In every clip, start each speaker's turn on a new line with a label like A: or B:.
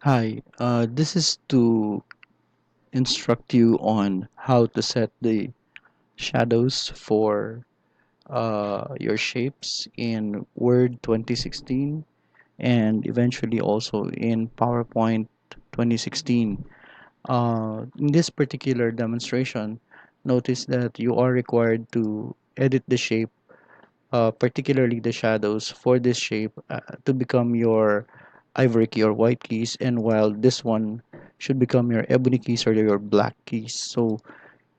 A: Hi, this is to instruct you on how to set the shadows for your shapes in Word 2016 and eventually also in PowerPoint 2016. In this particular demonstration, notice that you are required to edit the shape, particularly the shadows for this shape to become your ivory key or white keys, and while this one should become your ebony keys or your black keys. So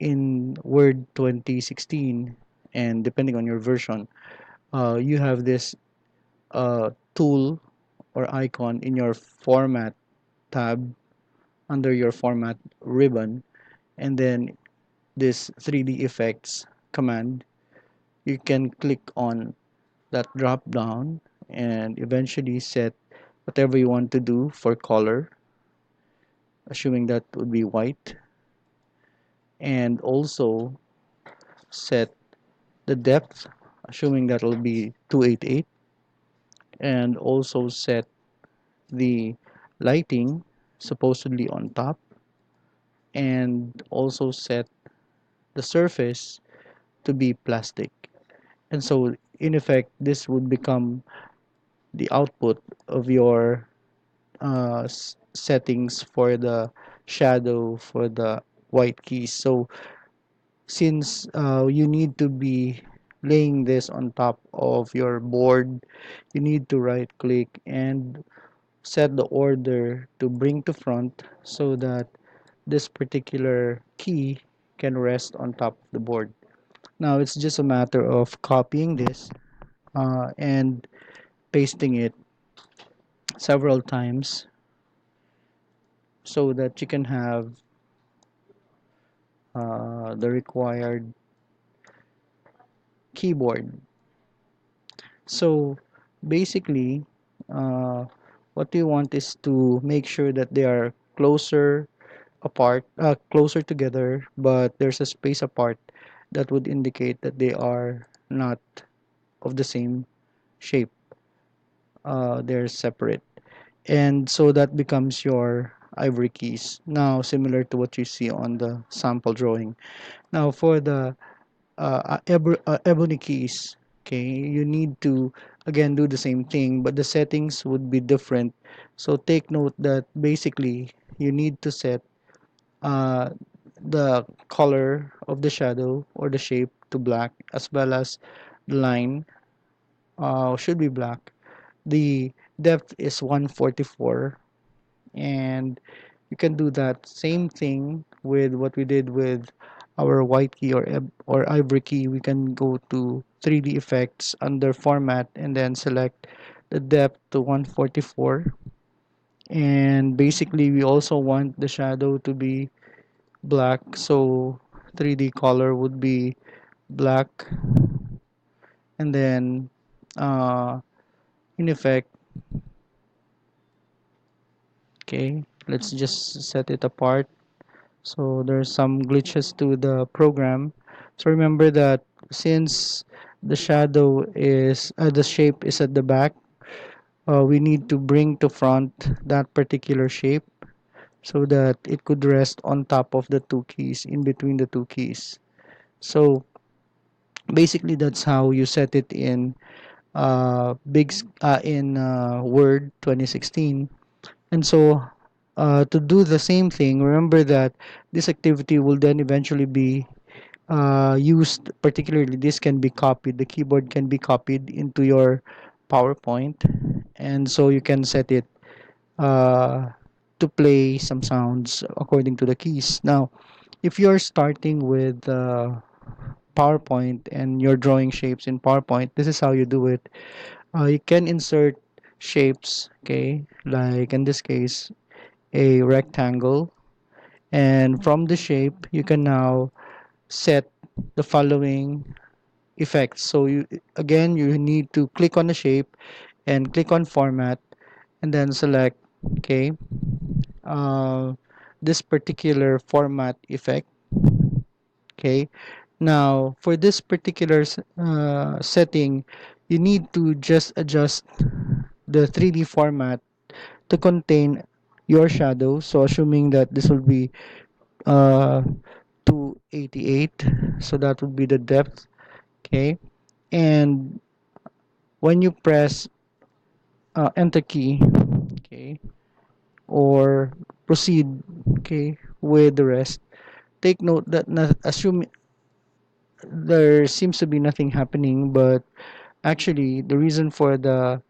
A: in Word 2016, and depending on your version, you have this tool or icon in your format tab under your format ribbon, and then this 3D effects command. You can click on that drop down and eventually set whatever you want to do for color, assuming that would be white, and also set the depth, assuming that will be 288, and also set the lighting supposedly on top, and also set the surface to be plastic. And so in effect this would become the output of your settings for the shadow for the white keys. So since you need to be laying this on top of your board, you need to right click and set the order to bring to front so that this particular key can rest on top of the board. Now it's just a matter of copying this and pasting it several times so that you can have the required keyboard. So basically, uh, what we want is to make sure that they are closer apart, closer together, but there's a space apart that would indicate that they are not of the same shape. They're separate. And so that becomes your ivory keys. Now, similar to what you see on the sample drawing. Now, for the ebony keys, okay, you need to again do the same thing, but the settings would be different. So take note that basically you need to set uh, the color of the shadow or the shape to black, as well as the line should be black. The depth is 144, and you can do that same thing with what we did with our white key or ivory key. We can go to 3D effects under format and then select the depth to 144, and basically we also want the shadow to be black, so 3D color would be black, and then uh, in effect, okay, let's just set it apart. So there's some glitches to the program. So remember that since the shape is at the back, we need to bring to front that particular shape so that it could rest on top of the two keys, in between the two keys. So basically that's how you set it in Word 2016. And so to do the same thing, remember that this activity will then eventually be used. Particularly this can be copied, the keyboard can be copied into your PowerPoint, and so you can set it uh, to play some sounds according to the keys. Now if you're starting with PowerPoint and you're drawing shapes in PowerPoint, this is how you do it. You can insert shapes, okay, like in this case a rectangle, and from the shape you can now set the following effects. So you need to click on the shape and click on format, and then select, okay, uh, this particular format effect. Okay, now for this particular setting, you need to just adjust the 3D format to contain your shadow. So assuming that this will be uh 288, so that would be the depth. Okay, and when you press enter key, okay, or proceed, okay, with the rest, take note that assume there seems to be nothing happening, but actually the reason for the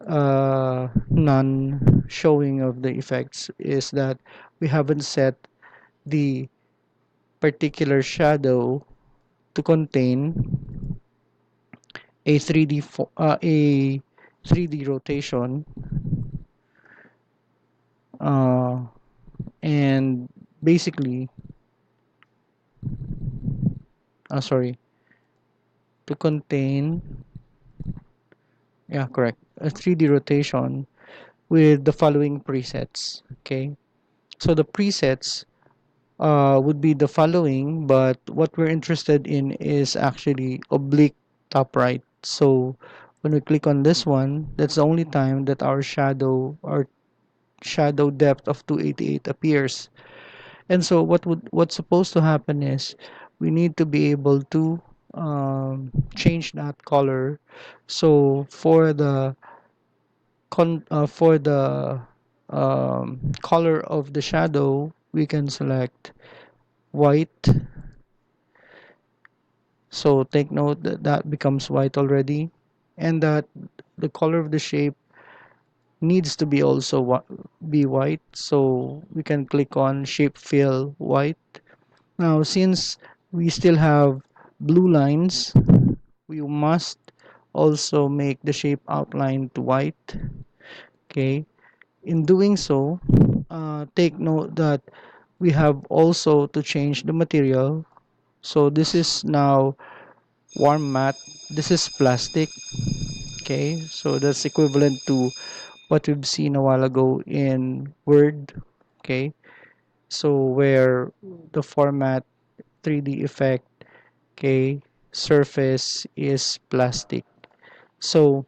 A: non showing of the effects is that we haven't set the particular shadow to contain a 3D rotation, uh, and basically sorry, to contain, yeah, correct, a 3D rotation with the following presets. Okay, so the presets would be the following, but what we're interested in is actually oblique top right. So when we click on this one, that's the only time that our shadow depth of 288 appears. And so what's supposed to happen is we need to be able to change that color. So for the color of the shadow, we can select white. So take note that that becomes white already, and that the color of the shape needs to be also be white. So we can click on shape fill white. Now since we still have blue lines, we must also make the shape outline to white. Okay. In doing so, take note that we have also to change the material. So this is now warm matte. This is plastic. Okay, so that's equivalent to what we've seen a while ago in Word. Okay, so where the format 3D effect, okay, surface is plastic. So